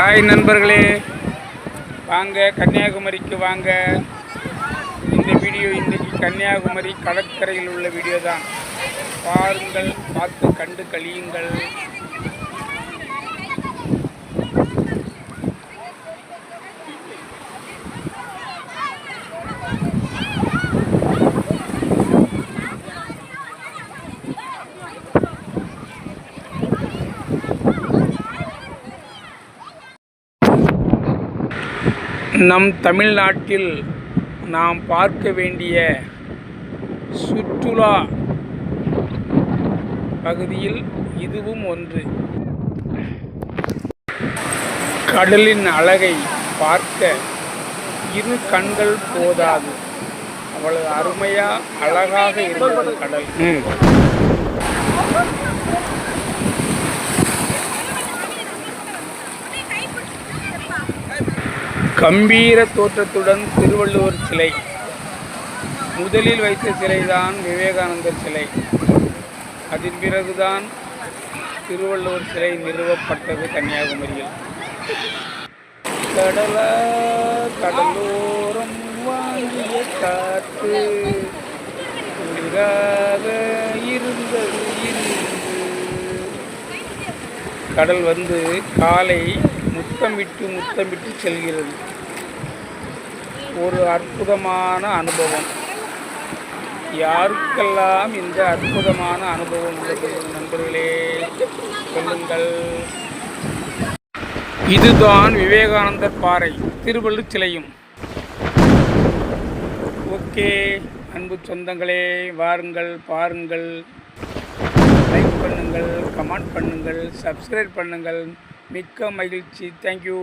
Hi நண்பர்களே, வாங்க கன்னியாகுமரிக்கு வாங்க. இந்த வீடியோ இன்றைக்கி கன்னியாகுமரி கடற்கரையில் உள்ள வீடியோ தான். பாருங்கள், பார்த்து கண்டு கழியுங்கள். நம் தமிழ்நாட்டில் நாம் பார்க்க வேண்டிய சுற்றுலா பகுதியில் இதுவும் ஒன்று. கடலின் அழகை பார்க்க இரு கண்கள் போதாது. அவ்வளவு அருமையா அழகாக இருந்தது கடல். கம்பீர தோற்றத்துடன் திருவள்ளுவர் சிலை, முதலில் வைத்த சிலைதான் விவேகானந்தர் சிலை. அதன் பிறகுதான் திருவள்ளுவர் சிலை நிறுவப்பட்டது கன்னியாகுமரியில். கடலோரம் வாங்கிய காற்று குளிராக இருந்தது. கடல் வந்து காலை முத்தமிட்டு செல்கிறது. ஒரு அற்புதமான அனுபவம். யாருக்கெல்லாம் இந்த அற்புதமான அனுபவம் உள்ளது நண்பர்களே, சொல்லுங்கள். இதுதான் விவேகானந்தர் பாறை, திருவள்ளுவர் சிலையும். ஓகே அன்பு சொந்தங்களே, வாருங்கள், பாருங்கள், லைக் பண்ணுங்கள், கமெண்ட் பண்ணுங்கள், சப்ஸ்கிரைப் பண்ணுங்கள். மிக்க மகிழ்ச்சி. தேங்க்யூ.